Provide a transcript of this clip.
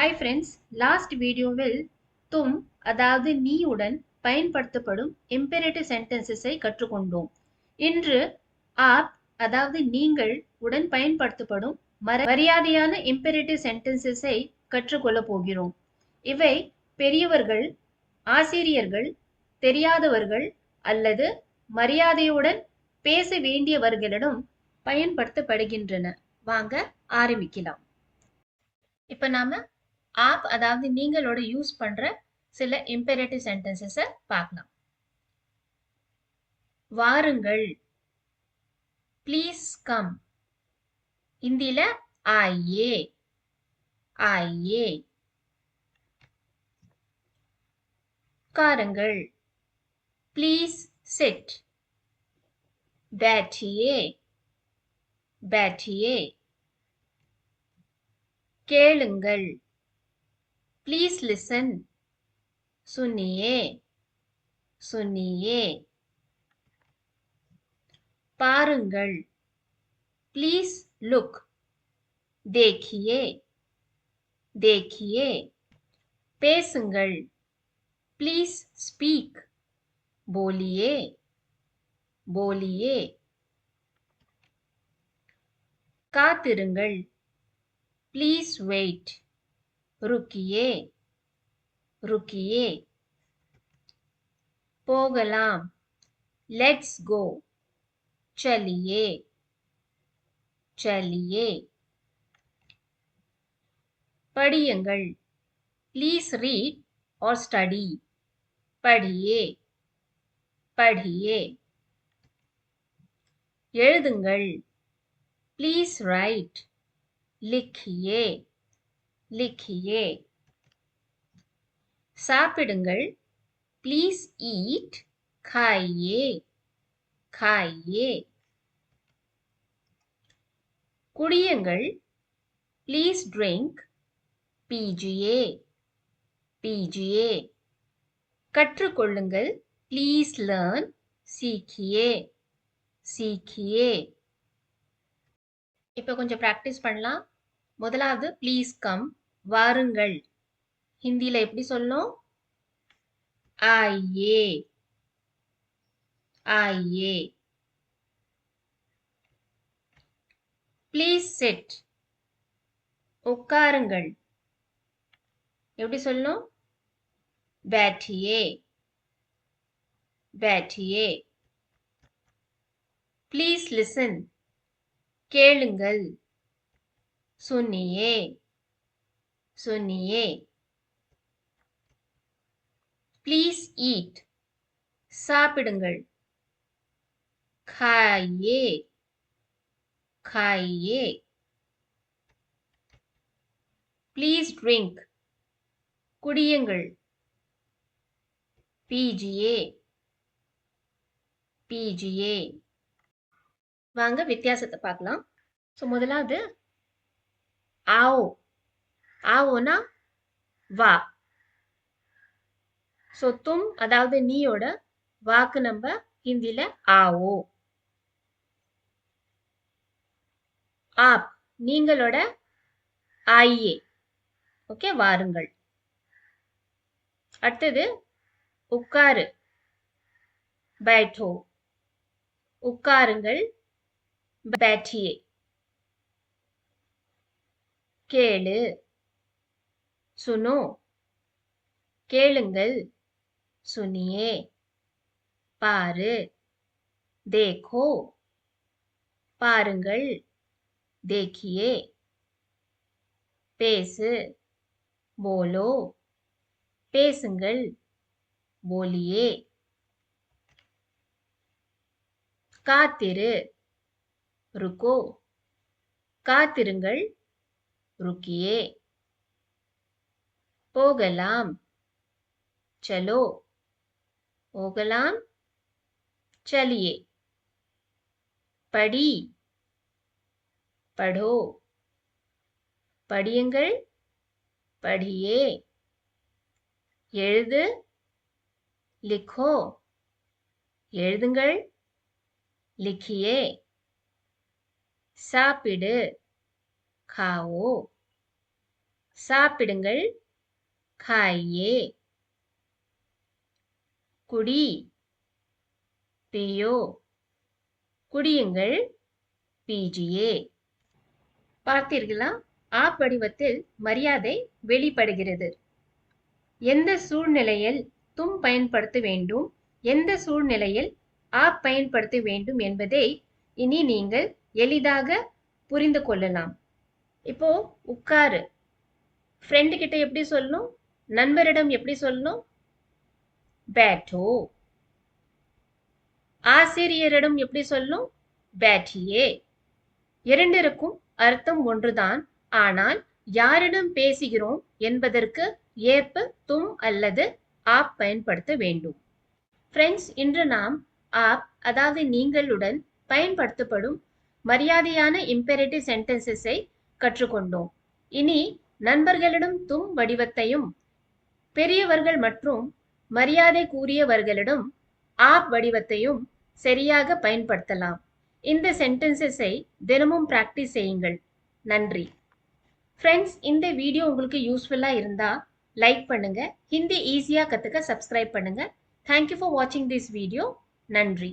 Hi friends, last வீடியோவில் தும் அதாவது நீயுடன் பயன்படுத்தப்படும் imperative sentences-ஐ கற்றுக்கொண்டோம். இன்று ஆப் அதாவது நீங்கள் உடன் பயன்படுத்தப்படும் மரியாதையான imperative sentences-ஐ கற்றுக்கொள்ளப் போகிறோம். இவை பெரியவர்கள், ஆசிரியர்கள், தெரியாதவர்கள் அல்லது மரியாதையுடன் பேச வேண்டியவர்களிடம் பயன்படுத்தப்படுகின்றன. வாங்க ஆரம்பிக்கலாம். இப்ப நாம ஆப் அதாவது நீங்களோட யூஸ் பண்ற சில imperative sentences பார்க்கலாம். வாருங்கள், please come. ஹிந்தில आइए, आइए. உட்காருங்கள், please sit. बैठिए, बैठिए. கேளுங்கள், please listen. सुनिए, सुनिए. பாருங்கள், please look. देखिए, देखिए. பேசுங்கள், please speak. बोलिए, बोलिए. காத்திருங்கள், please wait. रुकिए, रुकिए. போகலாம், let's go. चलिए, चलिए. படியுங்கள், please read or study. पढ़िए, पढ़िए. எழுதுங்கள், please write. लिखिए, लिखिए. சாப்பிடுங்கள், please eat. खाइए, खाइए. குடியுங்கள், please drink. पीजिए, पीजिए. கற்றுக்கொள்ளுங்கள், please learn. सीखिए, सीखिए. இப்ப கொஞ்சம் பிராக்டிஸ் பண்ணலாம். முதலாவது please come, வாருங்கள். ஹிந்தில எப்படி சொல்லணும்? आइए, आइए. please sit. உட்காருங்கள். எப்படி சொல்லணும்? बैठिए, बैठिए. please listen. கேளுங்கள். सुनिए, सुनिए. please eat. சாப்பிடுங்கள். खाइए, खाइए. please drink. குடியுங்கள். पीजिए, पीजिए. வாங்க வித்தியாசத்தை பார்க்கலாம். முதலாவது आओ. आओனா வா. தும் அதாவது நீயோட வாக்கு நம்ம ஹிந்தில आओ. ஆப் நீங்களோட आइए. ஓகே, வாருங்கள். அடுத்தது உட்காரு, बैठो. உட்காருங்கள், बैठिए. கேளு, सुनो. கேளுங்கள், सुनिए. பாரு, देखो. பாருங்கள், देखिए. பேசு, बोलो. பேசுங்கள், बोलिए. காத்திரு, रुको. காத்திருங்கள், रुकिए. போகலாம், चलो. போகலாம், चलिए. படி, पढ़ो. படியுங்கள், पढ़िए. எழுது, लिखो. எழுதுங்கள், लिखिए. சாப்பிடு, खाओ. சாப்பிடுங்கள் खाइए குடி पियो குடியுங்கள் पीजिए பார்த்தீர்களா ஆப் வடிவத்தில் மரியாதை வெளிப்படுகிறது எந்த சூழ்நிலையில் தும் பயன்படுத்த வேண்டும் எந்த சூழ்நிலையில் ஆப் பயன்படுத்த வேண்டும் என்பதை இனி நீங்கள் எளிதாக புரிந்து கொள்ளலாம் இப்போ உட்காரு ஃப்ரெண்ட் கிட்ட எப்படி சொல்லணும் நண்பரிடம் எப்படி சொல்லணும் बैठो ஆசிரியரிடம் எப்படி சொல்லணும் बैठिए இரண்டிற்கும் அர்த்தம் ஒன்றுதான் ஆனால் யாரிடம் பேசுகிறோம் என்பதற்கு ஏற்ப தும் அல்லது ஆப் பயன்படுத்த வேண்டும் ஃப்ரெண்ட்ஸ் இன்று நாம் ஆப் அதாவது நீங்களுடன் பயன்படுத்தப்படும் மரியாதையான இம்பெரேட்டிவ் சென்டென்சஸை கற்றுக்கொண்டோம் இனி நண்பர்களிடம் தும் வடிவத்தையும் பெரியவர்கள் மற்றும் மரியாதை கூறியவர்களிடம் ஆப் வடிவத்தையும் சரியாக பயன்படுத்தலாம் இந்த சென்டென்சஸை தினமும் பிராக்டிஸ் செய்யுங்கள் நன்றி ஃப்ரெண்ட்ஸ் இந்த வீடியோ உங்களுக்கு யூஸ்ஃபுல்லா இருந்தா லைக் பண்ணுங்க ஹிந்தி ஈஸியா கத்துக்க சப்ஸ்கிரைப் பண்ணுங்க Thank you for watching this video. நன்றி